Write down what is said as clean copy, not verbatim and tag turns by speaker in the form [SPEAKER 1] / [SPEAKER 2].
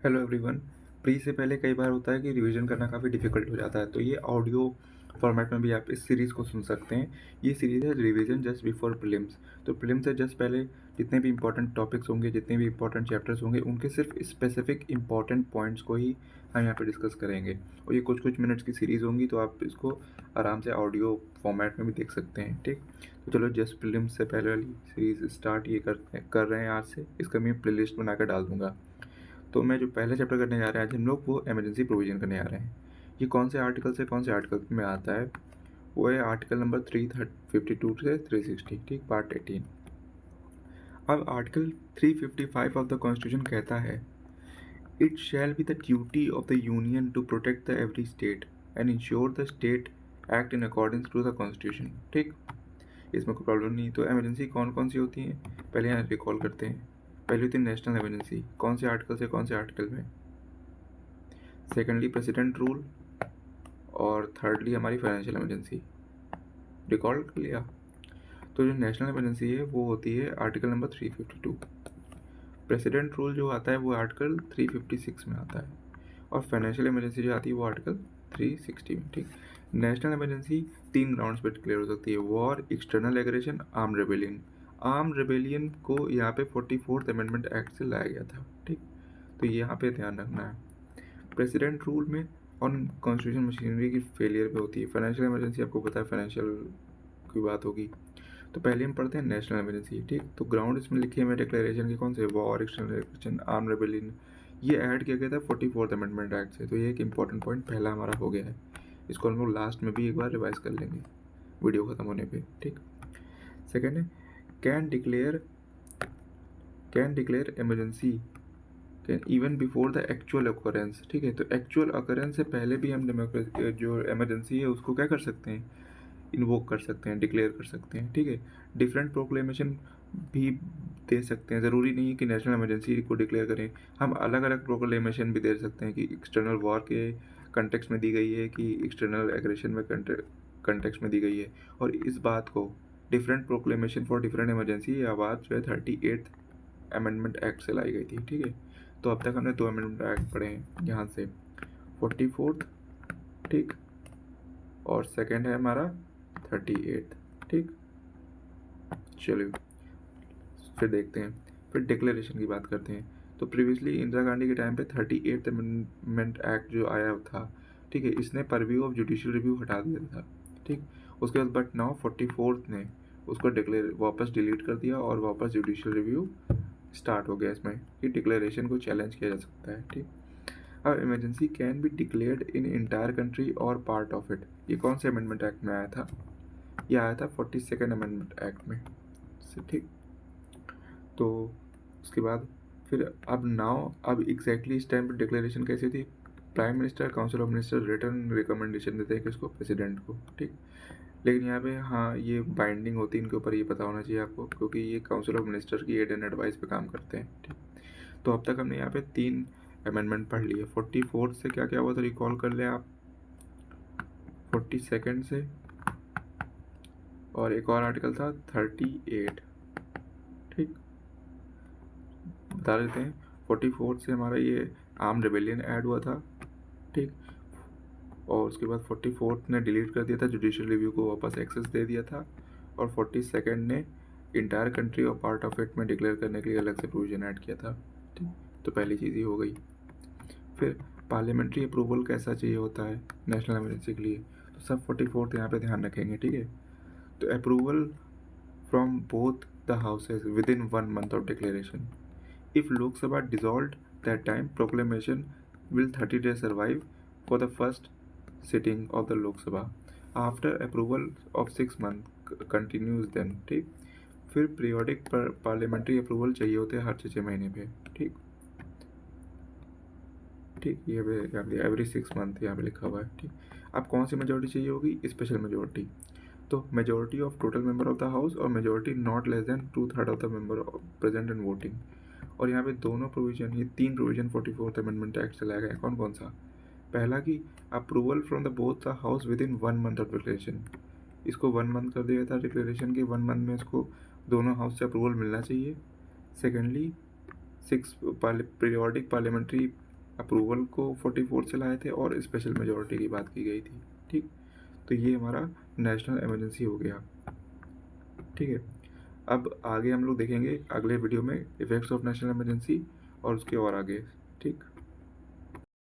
[SPEAKER 1] Hello everyone. Pre से पहले कई बार होता है कि रिवीजन करना काफ़ी डिफ़िकल्ट हो जाता है, तो ये ऑडियो फॉर्मेट में भी आप इस सीरीज़ को सुन सकते हैं। ये सीरीज़ है रिवीजन जस्ट बिफोर प्रीलिम्स। तो प्रीलिम्स से जस्ट पहले जितने भी इंपॉर्टेंट टॉपिक्स होंगे, जितने भी इंपॉर्टेंट चैप्टर्स होंगे, उनके सिर्फ स्पेसिफिक इंपॉर्टेंट पॉइंट्स को ही हम यहाँ पे डिस्कस करेंगे। और ये कुछ कुछ मिनट्स की सीरीज़ होंगी, तो आप इसको आराम से ऑडियो फॉर्मेट में भी देख सकते हैं। ठीक, तो चलो जस्ट प्रीलिम्स से पहले वाली सीरीज़ स्टार्ट ये कर रहे हैं आज से। इसका मैं प्ले लिस्ट बना कर डाल दूँगा। तो मैं जो पहला चैप्टर करने जा रहे हैं आज हम लोग, वो इमरजेंसी प्रोविज़न करने जा रहे हैं। ये कौन से आर्टिकल से कौन से आर्टिकल में आता है? वो है आर्टिकल नंबर 352 से 360, ठीक, पार्ट 18। अब आर्टिकल 355 ऑफ द कॉन्स्टिट्यूशन कहता है, it shall be the duty of the union to protect the every state and ensure the state act in according to the constitution. ठीक, इसमें कोई प्रॉब्लम नहीं। तो इमरजेंसी कौन कौन सी होती हैं, पहले यहाँ रिकॉल करते हैं। पहली होती है नेशनल इमरजेंसी, कौन से आर्टिकल से कौन से आर्टिकल में? सेकेंडली प्रेसिडेंट रूल, और थर्डली हमारी फाइनेंशियल इमरजेंसी। रिकॉल कर लिया। तो जो नेशनल इमरजेंसी है वो होती है आर्टिकल नंबर 352। प्रेसिडेंट रूल जो आता है वो आर्टिकल 356 में आता है, और फाइनेंशियल इमरजेंसी जो आती है वो आर्टिकल 360 में। ठीक, नेशनल इमरजेंसी 3 ग्राउंड्स पर डिक्लेयर हो सकती है: war, external aggression, arm rebellion. Arm rebellion को यहाँ पे 44th अमेंडमेंट एक्ट से लाया गया था। ठीक, तो यहाँ पे ध्यान रखना है। प्रेसिडेंट रूल में ऑन कॉन्स्टिट्यूशन मशीनरी की फेलियर पे होती है। फाइनेंशियल इमरजेंसी आपको पता है, फाइनेंशियल की बात होगी। तो पहले हम पढ़ते हैं नेशनल इमरजेंसी। ठीक, तो ग्राउंड इसमें लिखे हुए डिक्लेरेशन के कौन से? War, external aggression, arm rebellion. ये ऐड किया गया था 44th अमेंडमेंट एक्ट से। तो ये एक इंपॉर्टेंट पॉइंट पहला हमारा हो गया है। इसको हम लोग लास्ट में भी एक बार रिवाइज कर लेंगे वीडियो खत्म होने पे। ठीक, सेकेंड है can declare emergency can even before the actual occurrence. ठीक है, तो एक्चुअल ऑकरेंस से पहले भी हम जो इमरजेंसी है उसको क्या कर सकते हैं? इन्वोक कर सकते हैं, डिक्लेयर कर सकते हैं। ठीक है, डिफरेंट प्रोक्लेमेशन भी दे सकते हैं। ज़रूरी नहीं है कि नेशनल इमरजेंसी को डिक्लेयर करें, हम अलग अलग प्रोक्लेमेशन भी दे सकते हैं कि एक्सटर्नल वॉर के कंटेक्स्ट में दी गई है, कि एक्सटर्नल एग्रेशन में कंटेक्स्ट में दी गई है। और इस बात को different proclamation for different emergency, ये आवाज़ जो है 38th अमेंडमेंट एक्ट से लाई गई थी। ठीक है, तो अब तक हमने 2 अमेंडमेंट एक्ट पढ़े हैं यहाँ से, 44th, ठीक, और सेकेंड है हमारा 38th। ठीक, चलिए फिर देखते हैं, फिर डिक्लेरेशन की बात करते हैं। तो प्रीवियसली इंदिरा गांधी के टाइम पे 38th अमेंडमेंट एक्ट जो आया था, ठीक है, इसने परव्यू ऑफ जुडिशियल रिव्यू हटा दिया था। ठीक, उसके बाद बट नाउ 44th ने उसको डिक्लेयर वापस डिलीट कर दिया, और वापस जुडिशियल रिव्यू स्टार्ट हो गया इसमें, कि डिक्लेरेशन को चैलेंज किया जा सकता है। ठीक, अब emergency can be declared in entire country और पार्ट ऑफ इट। ये कौन से अमेंडमेंट एक्ट में आया था? ये आया था 42nd अमेंडमेंट एक्ट में से। ठीक, तो उसके बाद फिर अब एग्जैक्टली इस टाइम पर डिक्लेरेशन कैसी थी? Prime minister, council of minister return recommendation देते हैं किसको? प्रेसिडेंट को। ठीक, लेकिन यहाँ पे हाँ, ये बाइंडिंग होती है इनके ऊपर, ये पता होना चाहिए आपको, क्योंकि ये काउंसिल ऑफ मिनिस्टर की एड एंड एडवाइस पे काम करते हैं। ठीक, तो अब तक हमने यहाँ पे 3 अमेंडमेंट पढ़ लिए। 44th से क्या क्या हुआ था रिकॉल कर लें आप, 42nd से, और एक और आर्टिकल था 38। ठीक, बता देते हैं। 44th से हमारा ये आर्म रेबेलियन ऐड हुआ था। ठीक, और उसके बाद 44th ने डिलीट कर दिया था, जुडिशियल रिव्यू को वापस एक्सेस दे दिया था, और 42nd ने इंटायर कंट्री और पार्ट ऑफ इट में डिक्लेयर करने के लिए अलग से प्रोविजन ऐड किया था। ठीक, तो पहली चीज़ ये हो गई। फिर पार्लियामेंट्री अप्रूवल कैसा चाहिए होता है नेशनल इमरजेंसी के लिए, तो सब 44th यहाँ पे ध्यान रखेंगे। ठीक है, तो approval from both the houses with in 1 month of declaration. If Lok Sabha dissolved that time, proclamation will 30 days survive for the first sitting of the Lok Sabha. After approval of 6 month continues then। ठीक, फिर periodic parliamentary approval चाहिए होते हैं हर 6 महीने पे। ठीक, ठीक, ये पे एवरी 6 मंथ यहाँ पे लिखा हुआ है। ठीक, अब कौन सी मेजोरिटी चाहिए होगी? Special majority. तो majority of total member of the house, और majority not less than 2/3 of the member present and voting. और यहाँ पे दोनों प्रोविजन, ये 3 प्रोविजन 44th अमेंडमेंट एक्ट से लाया गया है। कौन कौन सा? पहला कि approval from the both the house with in 1 month of declaration. इसको 1 month कर दिया था डिक्लेरेशन के, 1 month में इसको दोनों हाउस से अप्रूवल मिलना चाहिए। सेकेंडली 6 पीरियोडिक पार्लियामेंट्री अप्रूवल को 44 से लाए थे और स्पेशल मेजॉरिटी की बात की गई थी। ठीक, तो ये हमारा नेशनल इमरजेंसी हो गया। ठीक है, अब आगे हम लोग देखेंगे अगले वीडियो में इफ़ेक्ट्स ऑफ नेशनल इमरजेंसी और उसके और आगे। ठीक।